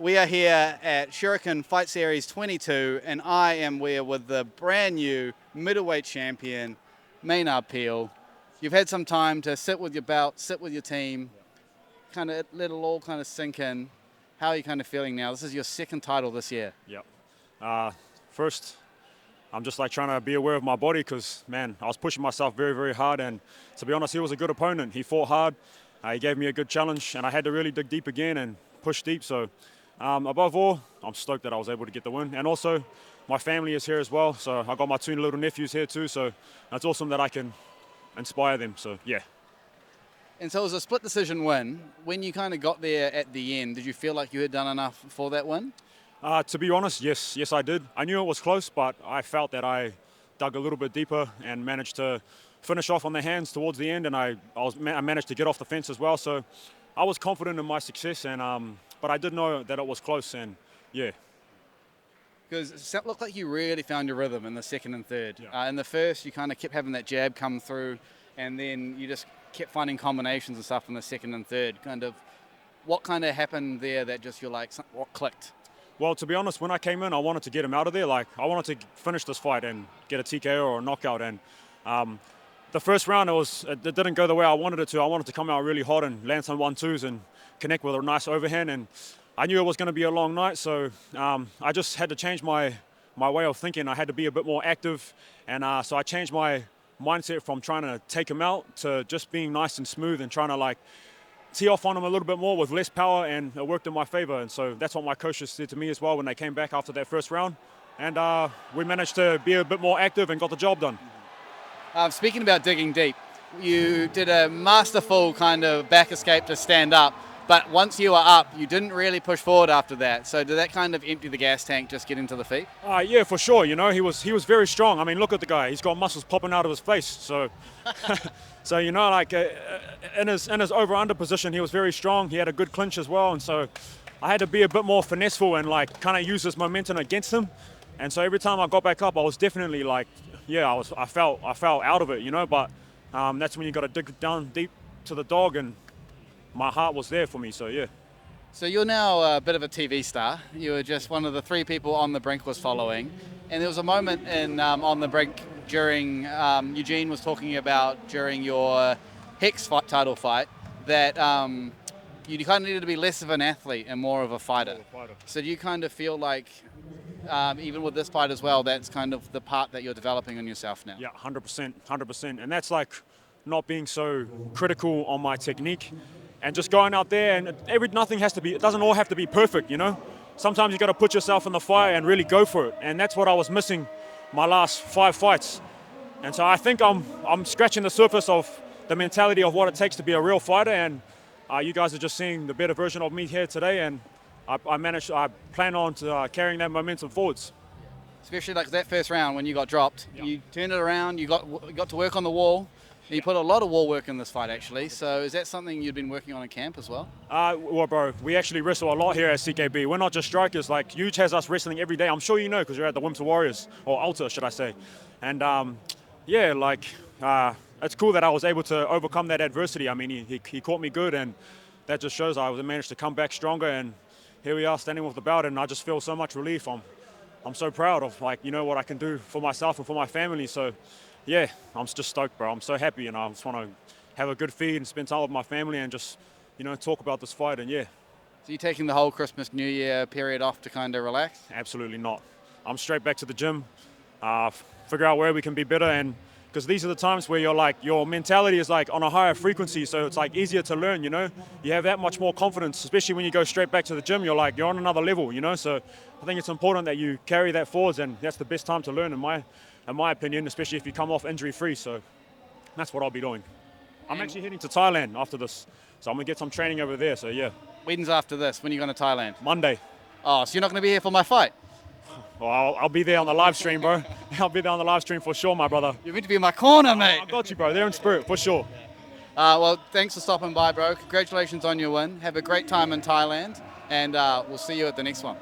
We are here at Shuriken Fight Series 22, and I am here with the brand new middleweight champion, Maynard Peel. You've had some time to sit with your belt, sit with your team, kind of let it all kind of sink in. How are you kind of feeling now? This is your second title this year. Yep. First, I'm just like trying to be aware of my body because, man, I was pushing myself very, very hard. And to be honest, he was a good opponent. He fought hard. He gave me a good challenge, and I had to really dig deep again and push deep. So above all, I'm stoked that I was able to get the win. And also, my family is here as well. So I got my two little nephews here too. So it's awesome that I can inspire them. So, yeah. And so it was a split decision win. When you kind of got there at the end, did you feel like you had done enough for that win? To be honest, yes, I did. I knew it was close, but I felt that I dug a little bit deeper and managed to finish off on the hands towards the end, and I managed to get off the fence as well. So I was confident in my success, and but I did know that it was close, and yeah. Because it looked like you really found your rhythm in the second and third. Yeah. In the first, you kind of kept having that jab come through, and then you just kept finding combinations and stuff in the second and third. What kind of happened there that just you're like, what clicked? Well, to be honest, when I came in, I wanted to get him out of there. Like, I wanted to finish this fight and get a TKO or a knockout. And the first round, it didn't go the way I wanted it to. I wanted to come out really hot and land some 1-2s and connect with a nice overhand. And I knew it was going to be a long night, so I just had to change my way of thinking. I had to be a bit more active. And so I changed my mindset from trying to take him out to just being nice and smooth and trying to, like, tee off on him a little bit more with less power, and it worked in my favor. And so that's what my coaches said to me as well when they came back after that first round. And we managed to be a bit more active and got the job done. Speaking about digging deep, you did a masterful kind of back escape to stand up, but once you were up, you didn't really push forward after that. So did that kind of empty the gas tank just getting to the feet? Yeah, for sure. You know, he was very strong. I mean, look at the guy. He's got muscles popping out of his face. So, so you know, like in his over-under position, he was very strong. He had a good clinch as well. And so I had to be a bit more finesseful and like kind of use his momentum against him. And so every time I got back up, I was definitely like, yeah, I felt out of it, you know. But that's when you got to dig down deep to the dog, and my heart was there for me, so yeah. So you're now a bit of a TV star. You were just one of the 3 people On the Brink was following. And there was a moment in On the Brink during, Eugene was talking about during your Hex title fight that you kind of needed to be less of an athlete and more of a fighter. So do you kind of feel like, even with this fight as well, that's kind of the part that you're developing on yourself now? Yeah, 100%. And that's like not being so critical on my technique. And just going out there, and it doesn't all have to be perfect, you know? Sometimes you got to put yourself in the fire and really go for it. And that's what I was missing my last 5 fights. And so I think I'm scratching the surface of the mentality of what it takes to be a real fighter. And you guys are just seeing the better version of me here today. And I plan on carrying that momentum forwards. Especially like that first round when you got dropped. Yep. You turned it around, you got to work on the wall. You put a lot of wall work in this fight, actually. So is that something you've been working on in camp as well? Well, bro, we actually wrestle a lot here at CKB. We're not just strikers. Like, Huge has us wrestling every day. I'm sure you know because you're at the Winter Warriors, or Alta, should I say. And, yeah, like, it's cool that I was able to overcome that adversity. I mean, he caught me good, and that just shows I managed to come back stronger. And here we are standing with the belt, and I just feel so much relief. I'm so proud of, like, you know, what I can do for myself and for my family. So, yeah, I'm just stoked, bro. I'm so happy, and I just want to have a good feed and spend time with my family and just, you know, talk about this fight, and yeah. So you taking the whole Christmas, New Year period off to kind of relax? Absolutely not. I'm straight back to the gym, figure out where we can be better, and because these are the times where you're like, your mentality is like on a higher frequency, so it's like easier to learn, you know? You have that much more confidence, especially when you go straight back to the gym, you're on another level, you know? So I think it's important that you carry that forwards, and that's the best time to learn in my opinion, especially if you come off injury-free. So that's what I'll be doing. I'm actually heading to Thailand after this, so I'm going to get some training over there, so yeah. When's after this? When are you going to Thailand? Monday. Oh, so you're not going to be here for my fight? Well, I'll be there on the live stream, bro. I'll be there on the live stream for sure, my brother. You're meant to be in my corner, mate. I got you, bro. They're in spirit, for sure. Well, thanks for stopping by, bro. Congratulations on your win. Have a great time in Thailand, and we'll see you at the next one.